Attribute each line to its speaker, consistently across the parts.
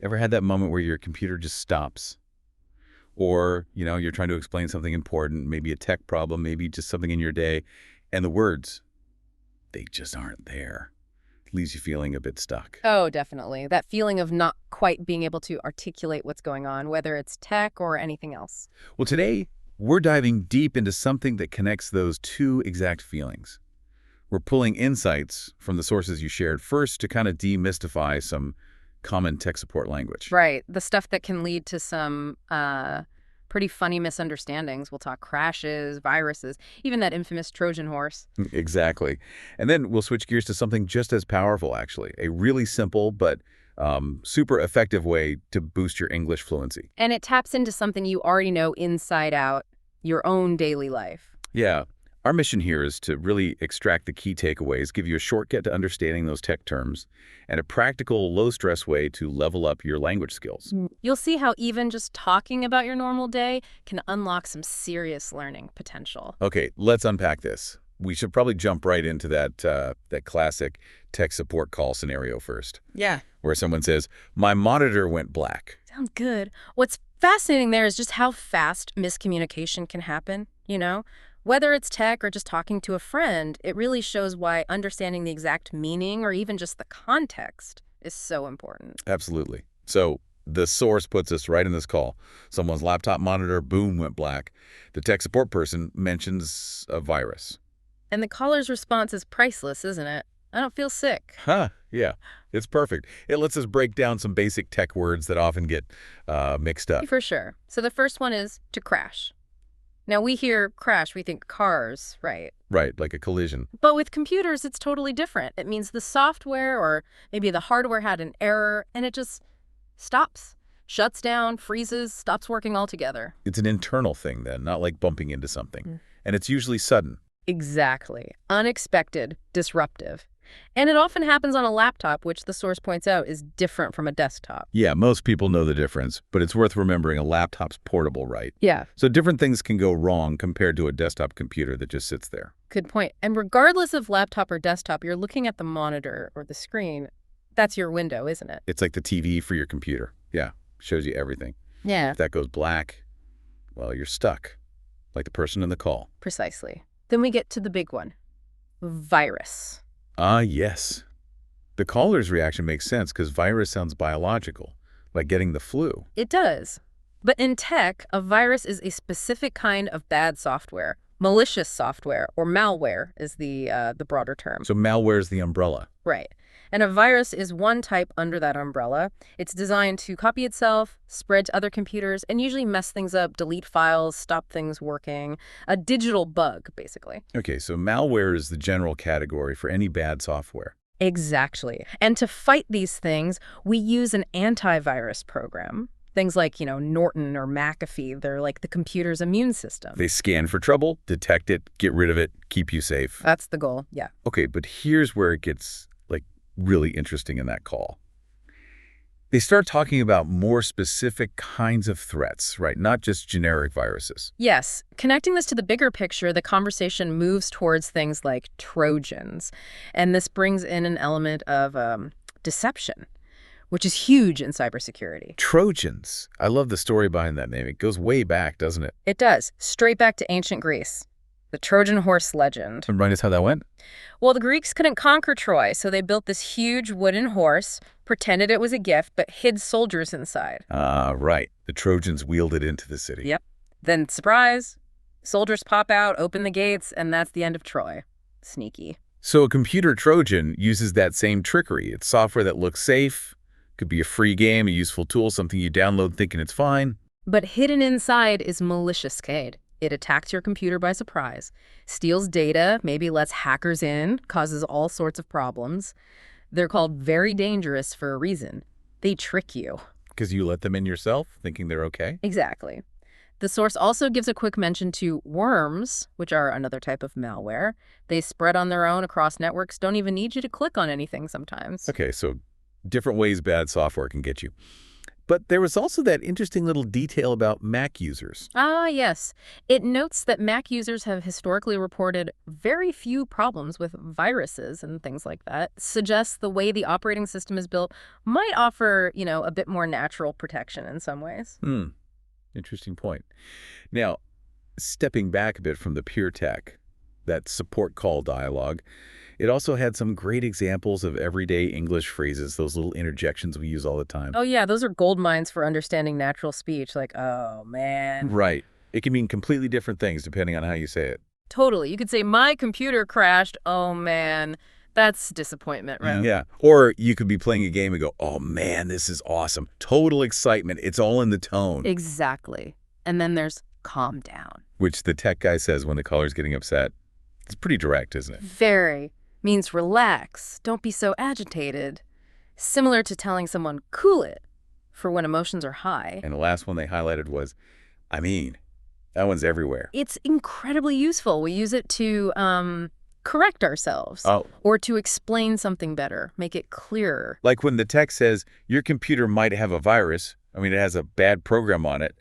Speaker 1: Ever had that moment where your computer just stops? Or, you're trying to explain something important, maybe a tech problem, maybe just something in your day, and the words, they just aren't there. Leaves you feeling a bit stuck.
Speaker 2: Oh, definitely. That feeling of not quite being able to articulate what's going on, whether it's tech or anything else.
Speaker 1: Well, today, we're diving deep into something that connects those two exact feelings. We're pulling insights from the sources you shared first to kind of demystify some common tech support language.
Speaker 2: Right. The stuff that can lead to some pretty funny misunderstandings. We'll talk crashes, viruses, even that infamous Trojan horse.
Speaker 1: Exactly. And then we'll switch gears to something just as powerful, actually. A really simple but super effective way to boost your English fluency.
Speaker 2: And it taps into something you already know inside out, your own daily life.
Speaker 1: Yeah. Our mission here is to really extract the key takeaways, give you a shortcut to understanding those tech terms, and a practical, low-stress way to level up your language skills.
Speaker 2: You'll see how even just talking about your normal day can unlock some serious learning potential.
Speaker 1: Okay, let's unpack this. We should probably jump right into that classic tech support call scenario first,
Speaker 2: Yeah.
Speaker 1: where someone says, "My monitor went black."
Speaker 2: Sounds good. What's fascinating there is just how fast miscommunication can happen, you know? Whether it's tech or just talking to a friend, it really shows why understanding the exact meaning or even just the context is so important.
Speaker 1: Absolutely. So the source puts us right in this call. Someone's laptop monitor, boom, went black. The tech support person mentions a virus.
Speaker 2: And the caller's response is priceless, isn't it? I don't feel sick.
Speaker 1: Huh, yeah, it's perfect. It lets us break down some basic tech words that often get mixed up.
Speaker 2: For sure. So the first one is to crash. Now, we hear crash, we think cars, right?
Speaker 1: Right, like a collision.
Speaker 2: But with computers, it's totally different. It means the software or maybe the hardware had an error and it just stops, shuts down, freezes, stops working altogether.
Speaker 1: It's an internal thing then, not like bumping into something. And it's usually sudden.
Speaker 2: Exactly. Unexpected, disruptive. And it often happens on a laptop, which the source points out is different from a desktop.
Speaker 1: Yeah, most people know the difference, but it's worth remembering a laptop's portable, right?
Speaker 2: Yeah,
Speaker 1: So different things can go wrong compared to a desktop computer that just sits there.
Speaker 2: good point. And regardless of laptop or desktop, you're looking at the monitor or the screen. That's your window, isn't it?
Speaker 1: It's like the TV for your computer. Yeah, shows you everything.
Speaker 2: Yeah.
Speaker 1: If that goes black, well, you're stuck, like the person in the call.
Speaker 2: Precisely. Then we get to the big one, virus.
Speaker 1: Ah, yes. The caller's reaction makes sense because virus sounds biological, like getting the flu.
Speaker 2: It does. But in tech, a virus is a specific kind of bad software. Malicious software, or malware is the broader term.
Speaker 1: So malware's the umbrella.
Speaker 2: Right. And a virus is one type under that umbrella. It's designed to copy itself, spread to other computers, and usually mess things up, delete files, stop things working. A digital bug, basically.
Speaker 1: Okay, so malware is the general category for any bad software.
Speaker 2: Exactly. And to fight these things, we use an antivirus program. Things like, Norton or McAfee, they're like the computer's immune system.
Speaker 1: They scan for trouble, detect it, get rid of it, keep you safe.
Speaker 2: That's the goal, yeah.
Speaker 1: Okay, but here's where it gets, really interesting in that call. They start talking about more specific kinds of threats, right? Not just generic viruses.
Speaker 2: Yes, connecting this to the bigger picture, the conversation moves towards things like Trojans. And this brings in an element of deception, which is huge in cybersecurity.
Speaker 1: Trojans. I love the story behind that name. It goes way back, doesn't it?
Speaker 2: It does, straight back to ancient Greece. The Trojan horse legend.
Speaker 1: Remind us how that went?
Speaker 2: Well, the Greeks couldn't conquer Troy, so they built this huge wooden horse, pretended it was a gift, but hid soldiers inside.
Speaker 1: Ah, right. The Trojans wheeled it into the city.
Speaker 2: Yep. Then, surprise, soldiers pop out, open the gates, and that's the end of Troy. Sneaky.
Speaker 1: So a computer Trojan uses that same trickery. It's software that looks safe, could be a free game, a useful tool, something you download thinking it's fine.
Speaker 2: But hidden inside is malicious code. It attacks your computer by surprise, steals data, maybe lets hackers in, causes all sorts of problems. They're called very dangerous for a reason. They trick you.
Speaker 1: Because you let them in yourself, thinking they're okay?
Speaker 2: Exactly. The source also gives a quick mention to worms, which are another type of malware. They spread on their own across networks, don't even need you to click on anything sometimes.
Speaker 1: Okay, so different ways bad software can get you. But there was also that interesting little detail about Mac users.
Speaker 2: Ah, yes. It notes that Mac users have historically reported very few problems with viruses and things like that. Suggests the way the operating system is built might offer, a bit more natural protection in some ways.
Speaker 1: Interesting point. Now, stepping back a bit from the pure tech, that support call dialogue, it also had some great examples of everyday English phrases, those little interjections we use all the time.
Speaker 2: Oh, yeah, those are gold mines for understanding natural speech, like, oh, man.
Speaker 1: Right. It can mean completely different things depending on how you say it.
Speaker 2: Totally. You could say, my computer crashed. Oh, man. That's disappointment, right?
Speaker 1: Yeah. Or you could be playing a game and go, oh, man, this is awesome. Total excitement. It's all in the tone.
Speaker 2: Exactly. And then there's calm down.
Speaker 1: Which the tech guy says when the caller's getting upset. It's pretty direct, isn't it?
Speaker 2: Very. Means relax. Don't be so agitated. Similar to telling someone, cool it, for when emotions are high.
Speaker 1: And the last one they highlighted was, I mean, that one's everywhere.
Speaker 2: It's incredibly useful. We use it to correct ourselves.
Speaker 1: Oh.
Speaker 2: Or to explain something better, make it clearer.
Speaker 1: Like when the tech says, your computer might have a virus. I mean, it has a bad program on it.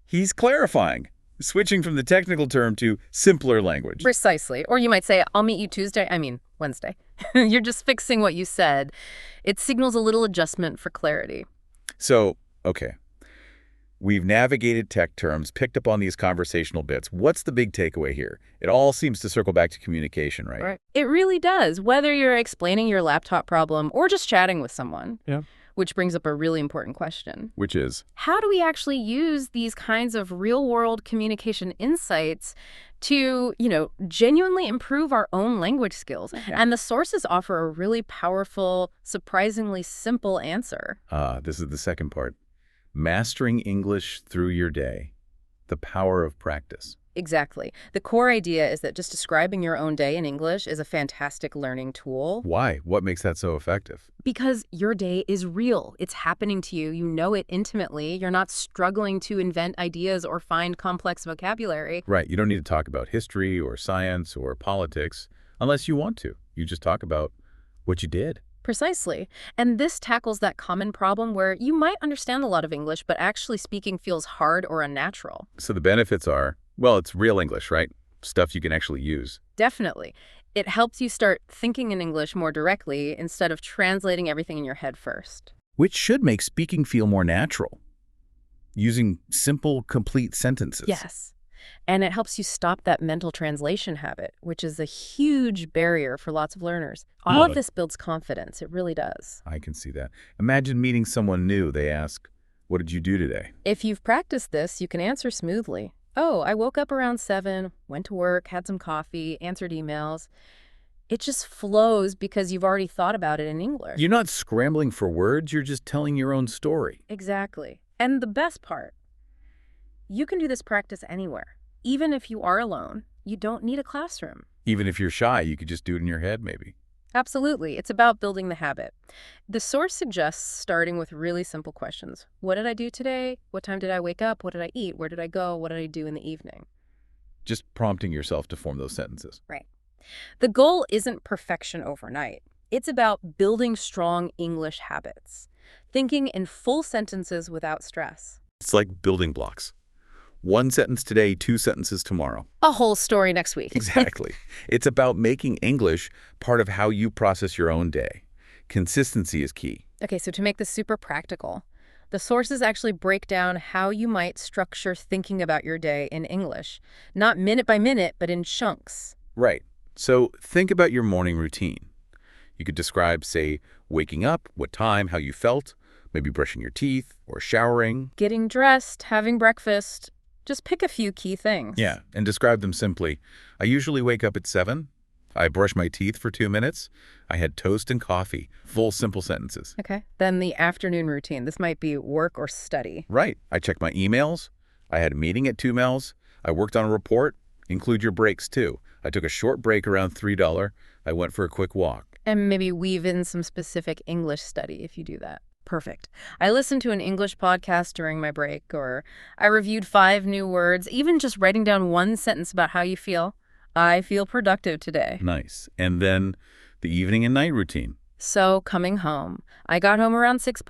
Speaker 1: He's clarifying, switching from the technical term to simpler language.
Speaker 2: Precisely. Or you might say, I'll meet you Wednesday. You're just fixing what you said. It signals a little adjustment for clarity.
Speaker 1: So, okay. We've navigated tech terms, picked up on these conversational bits. What's the big takeaway here? It all seems to circle back to communication, right?
Speaker 2: Right. It really does, whether you're explaining your laptop problem or just chatting with someone.
Speaker 1: Yeah.
Speaker 2: Which brings up a really important question.
Speaker 1: Which is?
Speaker 2: How do we actually use these kinds of real-world communication insights to, genuinely improve our own language skills?
Speaker 1: Yeah.
Speaker 2: And the sources offer a really powerful, surprisingly simple answer.
Speaker 1: This is the second part. Mastering English through your day. The power of practice.
Speaker 2: Exactly. The core idea is that just describing your own day in English is a fantastic learning tool.
Speaker 1: Why? What makes that so effective?
Speaker 2: Because your day is real. It's happening to you. You know it intimately. You're not struggling to invent ideas or find complex vocabulary.
Speaker 1: Right. You don't need to talk about history or science or politics unless you want to. You just talk about what you did.
Speaker 2: Precisely. And this tackles that common problem where you might understand a lot of English, but actually speaking feels hard or unnatural.
Speaker 1: So the benefits are, well, it's real English, right? Stuff you can actually use.
Speaker 2: Definitely. It helps you start thinking in English more directly instead of translating everything in your head first.
Speaker 1: Which should make speaking feel more natural. Using simple, complete sentences.
Speaker 2: Yes. And it helps you stop that mental translation habit, which is a huge barrier for lots of learners. All of this builds confidence. It really does.
Speaker 1: I can see that. Imagine meeting someone new. They ask, what did you do today?
Speaker 2: If you've practiced this, you can answer smoothly. Oh, I woke up around 7, went to work, had some coffee, answered emails. It just flows because you've already thought about it in English.
Speaker 1: You're not scrambling for words. You're just telling your own story.
Speaker 2: Exactly. And the best part, you can do this practice anywhere. Even if you are alone, you don't need a classroom.
Speaker 1: Even if you're shy, you could just do it in your head, maybe.
Speaker 2: Absolutely. It's about building the habit. The source suggests starting with really simple questions. What did I do today? What time did I wake up? What did I eat? Where did I go? What did I do in the evening?
Speaker 1: Just prompting yourself to form those sentences.
Speaker 2: Right. The goal isn't perfection overnight. It's about building strong English habits. Thinking in full sentences without stress.
Speaker 1: It's like building blocks. 1 sentence today, 2 sentences tomorrow.
Speaker 2: A whole story next week.
Speaker 1: Exactly. It's about making English part of how you process your own day. Consistency is key.
Speaker 2: Okay, so to make this super practical, the sources actually break down how you might structure thinking about your day in English. Not minute by minute, but in chunks.
Speaker 1: Right. So think about your morning routine. You could describe, say, waking up, what time, how you felt, maybe brushing your teeth or showering.
Speaker 2: Getting dressed, having breakfast. Just pick a few key things.
Speaker 1: Yeah, and describe them simply. I usually wake up at 7. I brush my teeth for 2 minutes. I had toast and coffee. Full, simple sentences.
Speaker 2: Okay. Then the afternoon routine. This might be work or study.
Speaker 1: Right. I checked my emails. I had a meeting at 2 mils. I worked on a report. Include your breaks, too. I took a short break around $3. I went for a quick walk.
Speaker 2: And maybe weave in some specific English study if you do that. Perfect. I listened to an English podcast during my break, or I reviewed 5 new words, even just writing down 1 sentence about how you feel. I feel productive today.
Speaker 1: Nice. And then the evening and night routine.
Speaker 2: So coming home, I got home around 6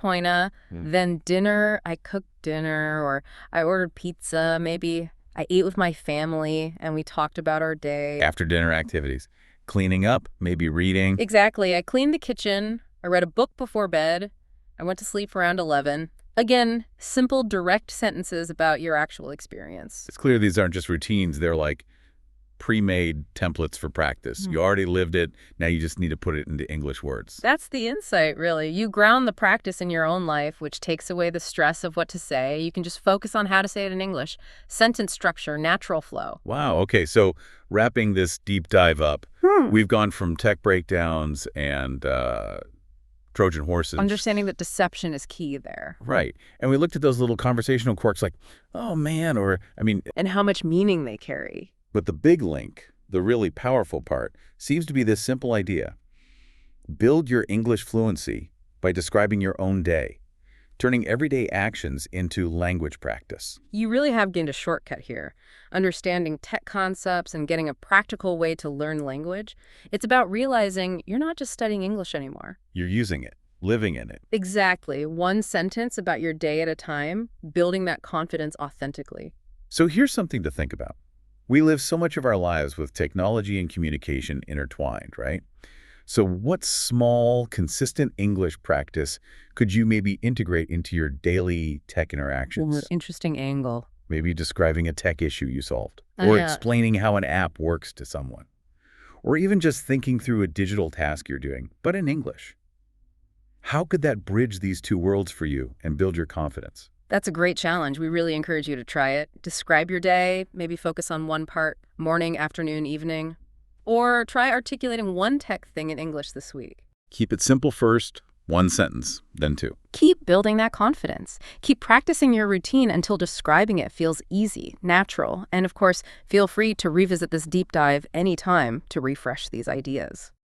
Speaker 2: then dinner, I cooked dinner or I ordered pizza, maybe I ate with my family and we talked about our day.
Speaker 1: After dinner activities. Cleaning up, maybe reading.
Speaker 2: Exactly. I cleaned the kitchen, I read a book before bed, I went to sleep around 11. Again, simple, direct sentences about your actual experience.
Speaker 1: It's clear these aren't just routines. They're like pre-made templates for practice. You already lived it. Now you just need to put it into English words.
Speaker 2: That's the insight, really. You ground the practice in your own life, which takes away the stress of what to say. You can just focus on how to say it in English. Sentence structure, natural flow.
Speaker 1: Wow. Okay. So wrapping this deep dive up, we've gone from tech breakdowns and Trojan horses.
Speaker 2: Understanding that deception is key there.
Speaker 1: Right. And we looked at those little conversational quirks like, oh, man, or, I mean,
Speaker 2: And how much meaning they carry.
Speaker 1: but the big link, the really powerful part, seems to be this simple idea. Build your English fluency by describing your own day, turning everyday actions into language practice.
Speaker 2: You really have gained a shortcut here. Understanding tech concepts and getting a practical way to learn language. It's about realizing you're not just studying English anymore.
Speaker 1: You're using it, living in it.
Speaker 2: Exactly. One sentence about your day at a time, building that confidence authentically.
Speaker 1: So here's something to think about. We live so much of our lives with technology and communication intertwined, right? So what small, consistent English practice could you maybe integrate into your daily tech interactions?
Speaker 2: Interesting angle.
Speaker 1: Maybe describing a tech issue you solved, or
Speaker 2: Yeah.
Speaker 1: explaining how an app works to someone, or even just thinking through a digital task you're doing, but in English. How could that bridge these two worlds for you and build your confidence?
Speaker 2: That's a great challenge. We really encourage you to try it. Describe your day, maybe focus on one part, morning, afternoon, evening. Or try articulating one tech thing in English this week.
Speaker 1: Keep it simple first, one sentence, then two.
Speaker 2: Keep building that confidence. Keep practicing your routine until describing it feels easy, natural. And of course, feel free to revisit this deep dive anytime to refresh these ideas.